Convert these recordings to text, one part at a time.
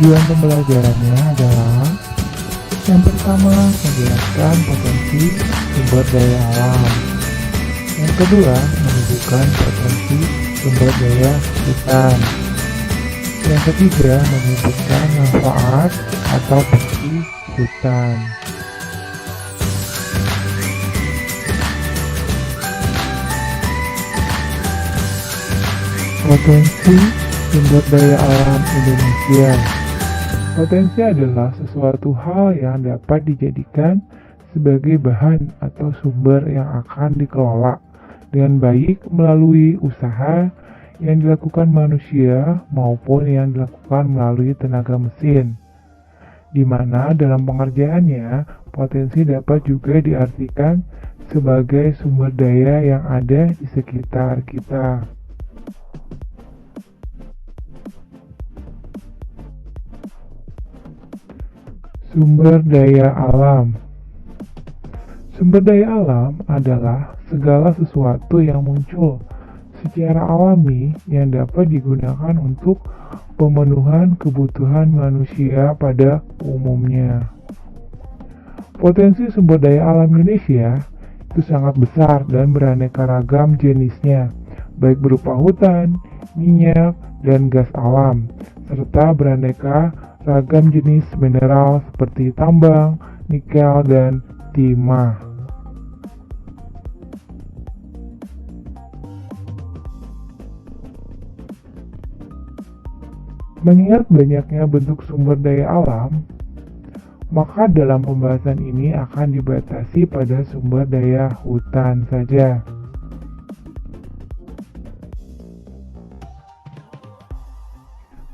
Tujuan pembelajarannya adalah yang pertama, menjelaskan potensi sumber daya alam. Yang kedua, menunjukkan potensi sumber daya hutan. Yang ketiga, menyebutkan manfaat atau fungsi hutan. Potensi sumber daya alam Indonesia. Potensi adalah sesuatu hal yang dapat dijadikan sebagai bahan atau sumber yang akan dikelola dengan baik melalui usaha yang dilakukan manusia maupun yang dilakukan melalui tenaga mesin, di mana dalam pengerjaannya potensi dapat juga diartikan sebagai sumber daya yang ada di sekitar kita. Sumber daya alam. Sumber daya alam adalah segala sesuatu yang muncul secara alami yang dapat digunakan untuk pemenuhan kebutuhan manusia pada umumnya. Potensi sumber daya alam Indonesia itu sangat besar dan beraneka ragam jenisnya, baik berupa hutan, minyak, dan gas alam, serta beraneka ragam jenis mineral seperti tambang, nikel, dan timah. Mengingat banyaknya bentuk sumber daya alam, maka dalam pembahasan ini akan dibatasi pada sumber daya hutan saja.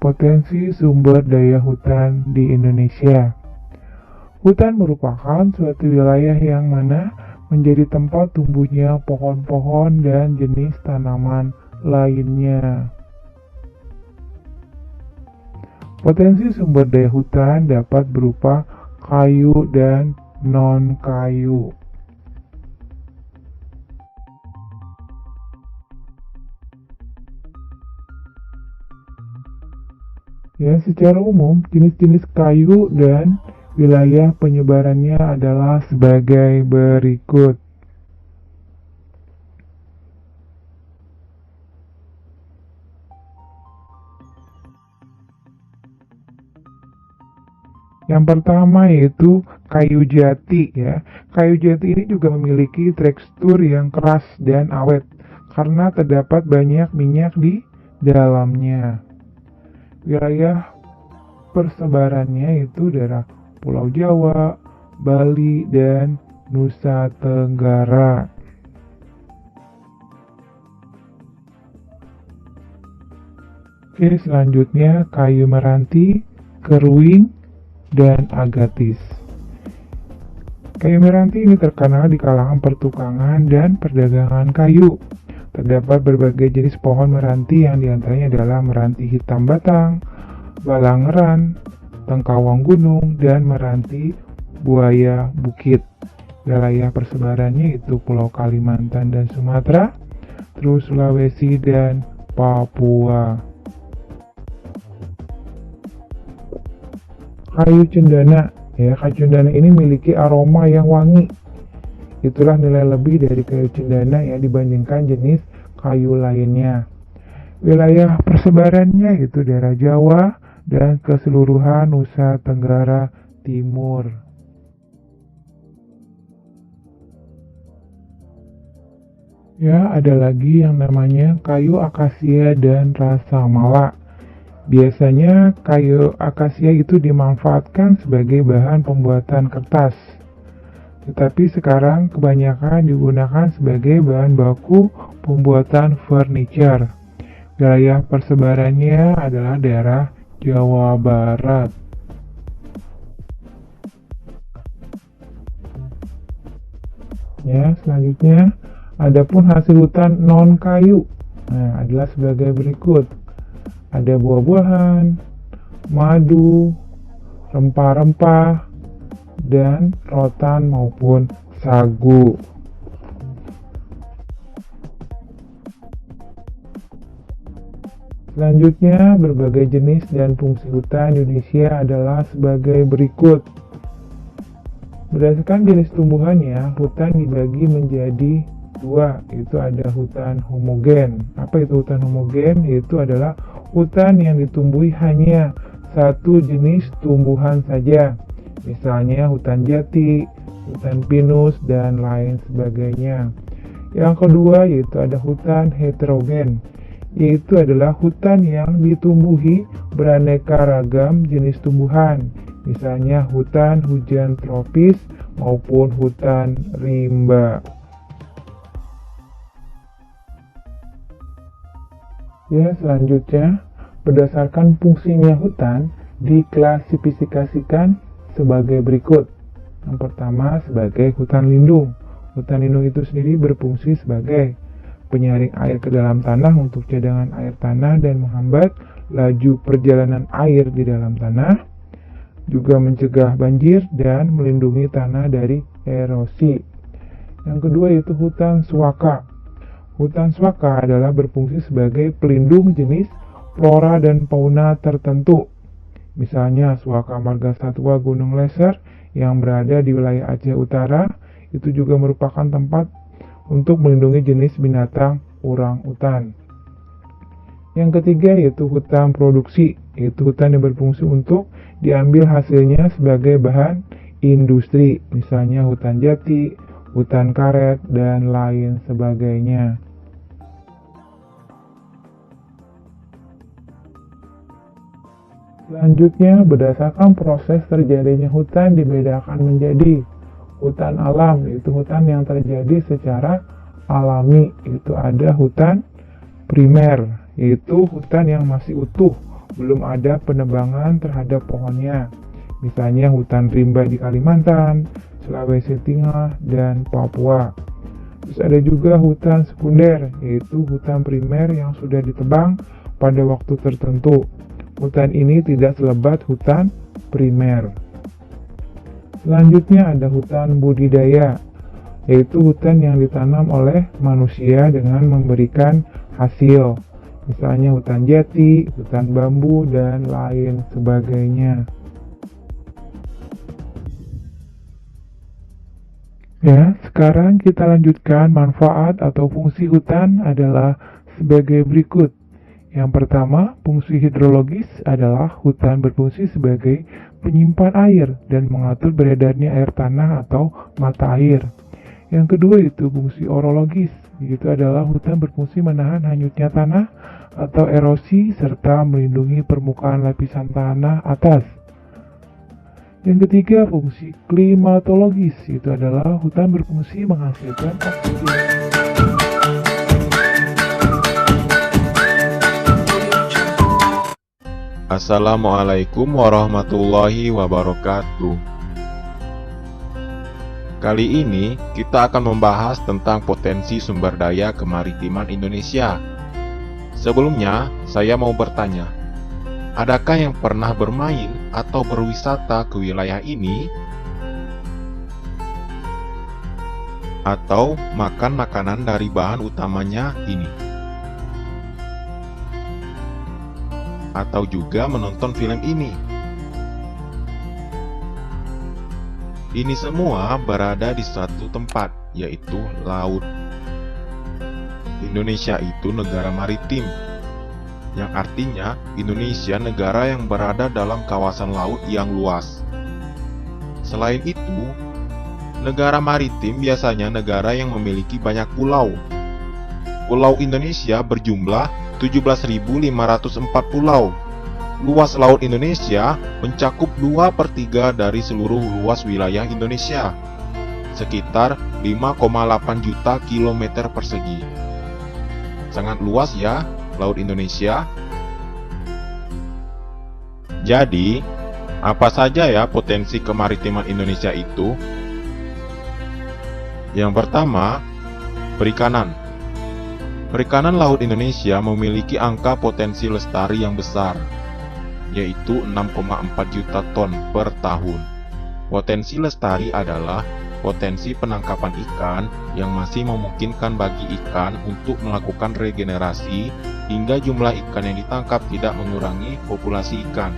Potensi sumber daya hutan di Indonesia. Hutan merupakan suatu wilayah yang mana menjadi tempat tumbuhnya pohon-pohon dan jenis tanaman lainnya. Potensi sumber daya hutan dapat berupa kayu dan non-kayu. Ya, secara umum, jenis-jenis kayu dan wilayah penyebarannya adalah sebagai berikut. Yang pertama yaitu kayu jati ya. Kayu jati ini juga memiliki tekstur yang keras dan awet karena terdapat banyak minyak di dalamnya. Wilayah persebarannya itu daerah Pulau Jawa, Bali, dan Nusa Tenggara. Oke, selanjutnya kayu meranti, keruing, dan agatis. Kayu meranti ini terkenal di kalangan pertukangan dan perdagangan kayu. Terdapat berbagai jenis pohon meranti yang diantaranya adalah meranti hitam batang, balangeran, tengkawang gunung, dan meranti buaya bukit. Wilayah persebarannya itu Pulau Kalimantan dan Sumatera, terus Sulawesi dan Papua. Kayu cendana, kayu cendana ini memiliki aroma yang wangi. Itulah nilai lebih dari kayu cendana yang dibandingkan jenis kayu lainnya. Wilayah persebarannya itu daerah Jawa dan keseluruhan Nusa Tenggara Timur. Ya, ada lagi yang namanya kayu akasia dan rasa mala. Biasanya kayu akasia itu dimanfaatkan sebagai bahan pembuatan kertas. Tetapi sekarang kebanyakan digunakan sebagai bahan baku pembuatan furniture. Wilayah persebarannya adalah daerah Jawa Barat. Ya, selanjutnya adapun hasil hutan non kayu adalah sebagai berikut. Ada buah-buahan, madu, rempah-rempah, dan rotan maupun sagu. Selanjutnya, berbagai jenis dan fungsi hutan Indonesia adalah sebagai berikut. Berdasarkan jenis tumbuhannya, hutan dibagi menjadi dua, yaitu ada hutan homogen. Apa itu hutan homogen? Yaitu adalah hutan yang ditumbuhi hanya satu jenis tumbuhan saja. Misalnya hutan jati, hutan pinus, dan lain sebagainya. Yang kedua yaitu ada hutan heterogen, yaitu adalah hutan yang ditumbuhi beraneka ragam jenis tumbuhan. Misalnya hutan hujan tropis maupun hutan rimba. Ya, selanjutnya, berdasarkan fungsinya hutan diklasifikasikan sebagai berikut. Yang pertama sebagai hutan lindung. Hutan lindung itu sendiri berfungsi sebagai penyaring air ke dalam tanah untuk cadangan air tanah dan menghambat laju perjalanan air di dalam tanah, juga mencegah banjir dan melindungi tanah dari erosi. Yang kedua yaitu hutan suaka. Hutan suaka adalah berfungsi sebagai pelindung jenis flora dan fauna tertentu. Misalnya suaka marga satwa Gunung Leser yang berada di wilayah Aceh Utara itu juga merupakan tempat untuk melindungi jenis binatang orang-utan. Yang ketiga yaitu hutan produksi, yaitu hutan yang berfungsi untuk diambil hasilnya sebagai bahan industri, misalnya hutan jati, hutan karet, dan lain sebagainya. Selanjutnya, berdasarkan proses terjadinya hutan dibedakan menjadi hutan alam, yaitu hutan yang terjadi secara alami. Itu ada hutan primer, yaitu hutan yang masih utuh, belum ada penebangan terhadap pohonnya. Misalnya hutan rimba di Kalimantan, Sulawesi Tengah, dan Papua. Terus ada juga hutan sekunder, yaitu hutan primer yang sudah ditebang pada waktu tertentu. Hutan ini tidak selebat hutan primer. Selanjutnya ada hutan budidaya, yaitu hutan yang ditanam oleh manusia dengan memberikan hasil. Misalnya hutan jati, hutan bambu, dan lain sebagainya. Ya, sekarang kita lanjutkan manfaat atau fungsi hutan adalah sebagai berikut. Yang pertama, fungsi hidrologis adalah hutan berfungsi sebagai penyimpan air dan mengatur beredarnya air tanah atau mata air. Yang kedua itu fungsi orologis, yaitu adalah hutan berfungsi menahan hanyutnya tanah atau erosi serta melindungi permukaan lapisan tanah atas. Yang ketiga, fungsi klimatologis, itu adalah hutan berfungsi menghasilkan oksigen. Assalamualaikum warahmatullahi wabarakatuh. Kali ini kita akan membahas tentang potensi sumber daya kemaritiman Indonesia. Sebelumnya, saya mau bertanya, adakah yang pernah bermain atau berwisata ke wilayah ini? Atau makan makanan dari bahan utamanya ini? Atau juga menonton film ini? Ini semua berada di satu tempat, yaitu laut. Indonesia itu negara maritim, yang artinya Indonesia negara yang berada dalam kawasan laut yang luas. Selain itu, negara maritim biasanya negara yang memiliki banyak pulau. Pulau Indonesia berjumlah 17.504 pulau. Luas laut Indonesia mencakup 2/3 dari seluruh luas wilayah Indonesia, sekitar 5,8 juta kilometer persegi. Sangat luas ya, laut Indonesia. Jadi, apa saja ya potensi kemaritiman Indonesia itu? Yang pertama, perikanan. Perikanan laut Indonesia memiliki angka potensi lestari yang besar, yaitu 6,4 juta ton per tahun. Potensi lestari adalah potensi penangkapan ikan yang masih memungkinkan bagi ikan untuk melakukan regenerasi hingga jumlah ikan yang ditangkap tidak mengurangi populasi ikan.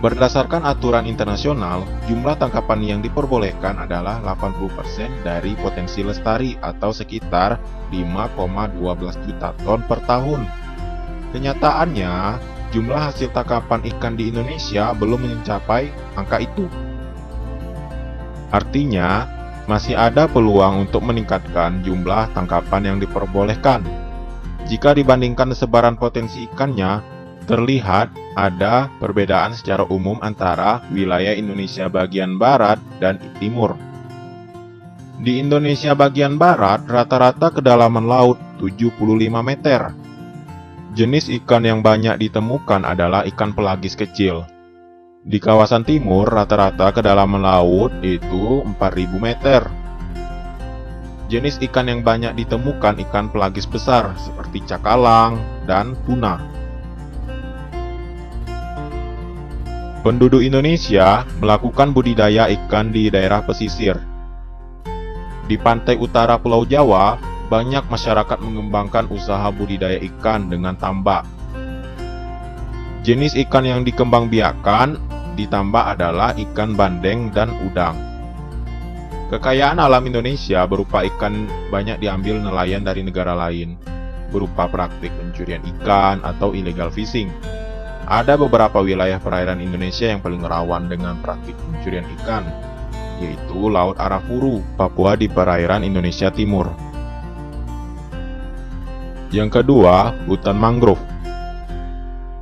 Berdasarkan aturan internasional, jumlah tangkapan yang diperbolehkan adalah 80% dari potensi lestari atau sekitar 5,12 juta ton per tahun. Kenyataannya, jumlah hasil tangkapan ikan di Indonesia belum mencapai angka itu. Artinya, masih ada peluang untuk meningkatkan jumlah tangkapan yang diperbolehkan. Jika dibandingkan sebaran potensi ikannya, terlihat ada perbedaan secara umum antara wilayah Indonesia bagian barat dan timur. Di Indonesia bagian barat, rata-rata kedalaman laut 75 meter. Jenis ikan yang banyak ditemukan adalah ikan pelagis kecil. Di kawasan timur, rata-rata kedalaman laut itu 4.000 meter. Jenis ikan yang banyak ditemukan ikan pelagis besar seperti cakalang dan tuna. Penduduk Indonesia melakukan budidaya ikan di daerah pesisir. Di pantai utara Pulau Jawa, banyak masyarakat mengembangkan usaha budidaya ikan dengan tambak. Jenis ikan yang dikembangbiakkan di tambak adalah ikan bandeng dan udang. Kekayaan alam Indonesia berupa ikan banyak diambil nelayan dari negara lain, berupa praktik pencurian ikan atau illegal fishing. Ada beberapa wilayah perairan Indonesia yang paling rawan dengan praktik pencurian ikan, yaitu Laut Arafuru, Papua di perairan Indonesia Timur. Yang kedua, hutan mangrove.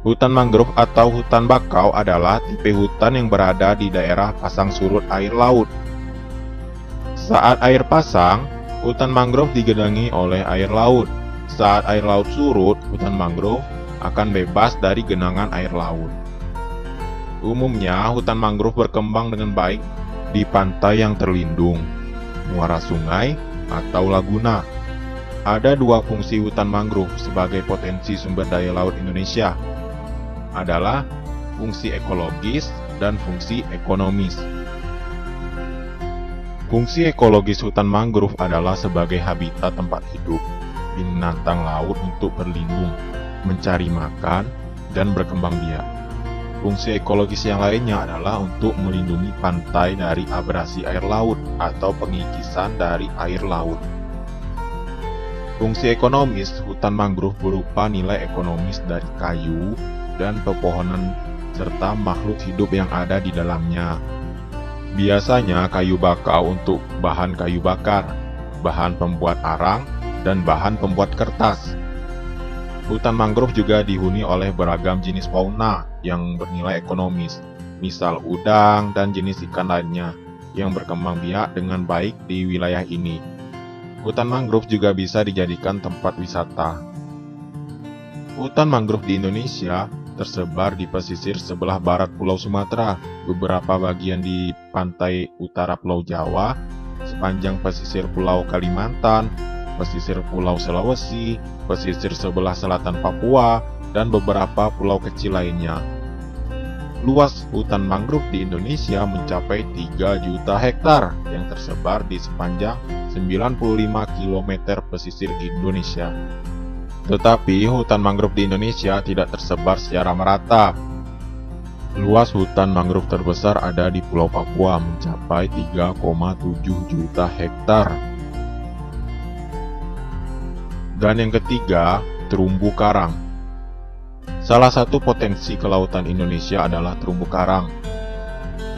Hutan mangrove atau hutan bakau adalah tipe hutan yang berada di daerah pasang surut air laut. Saat air pasang, hutan mangrove digenangi oleh air laut. Saat air laut surut, hutan mangrove akan bebas dari genangan air laut. Umumnya, hutan mangrove berkembang dengan baik di pantai yang terlindung, muara sungai, atau laguna. Ada dua fungsi hutan mangrove sebagai potensi sumber daya laut Indonesia, adalah fungsi ekologis dan fungsi ekonomis. Fungsi ekologis hutan mangrove adalah sebagai habitat tempat hidup binatang laut untuk berlindung, mencari makan, dan berkembang biak. Fungsi ekologis yang lainnya adalah untuk melindungi pantai dari abrasi air laut atau pengikisan dari air laut. Fungsi ekonomis hutan mangrove berupa nilai ekonomis dari kayu dan pepohonan serta makhluk hidup yang ada di dalamnya. Biasanya kayu bakau untuk bahan kayu bakar, bahan pembuat arang, dan bahan pembuat kertas. Hutan mangrove juga dihuni oleh beragam jenis fauna yang bernilai ekonomis, misal udang dan jenis ikan lainnya yang berkembang biak dengan baik di wilayah ini. Hutan mangrove juga bisa dijadikan tempat wisata. Hutan mangrove di Indonesia tersebar di pesisir sebelah barat Pulau Sumatera, beberapa bagian di pantai utara Pulau Jawa, sepanjang pesisir Pulau Kalimantan, pesisir Pulau Sulawesi, pesisir sebelah selatan Papua, dan beberapa pulau kecil lainnya. Luas hutan mangrove di Indonesia mencapai 3 juta hektar yang tersebar di sepanjang 95 km pesisir Indonesia. Tetapi hutan mangrove di Indonesia tidak tersebar secara merata. Luas hutan mangrove terbesar ada di Pulau Papua mencapai 3,7 juta hektar. Dan yang ketiga, terumbu karang. Salah satu potensi kelautan Indonesia adalah terumbu karang.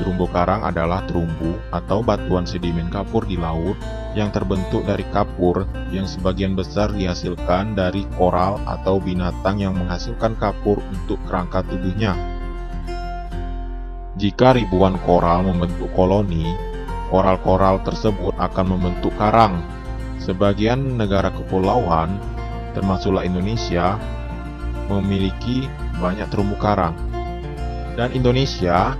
Terumbu karang adalah terumbu atau batuan sedimen kapur di laut yang terbentuk dari kapur yang sebagian besar dihasilkan dari koral atau binatang yang menghasilkan kapur untuk kerangka tubuhnya. Jika ribuan koral membentuk koloni, koral-koral tersebut akan membentuk karang. Sebagian negara kepulauan, termasuklah Indonesia, memiliki banyak terumbu karang. Dan Indonesia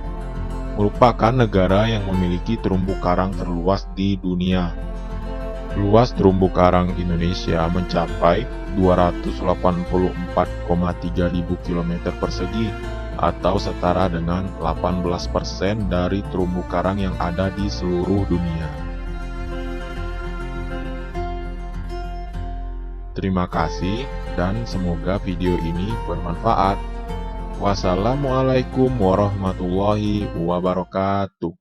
merupakan negara yang memiliki terumbu karang terluas di dunia. Luas terumbu karang Indonesia mencapai 284,3 ribu km persegi atau setara dengan 18% dari terumbu karang yang ada di seluruh dunia. Terima kasih dan semoga video ini bermanfaat. Wassalamualaikum warahmatullahi wabarakatuh.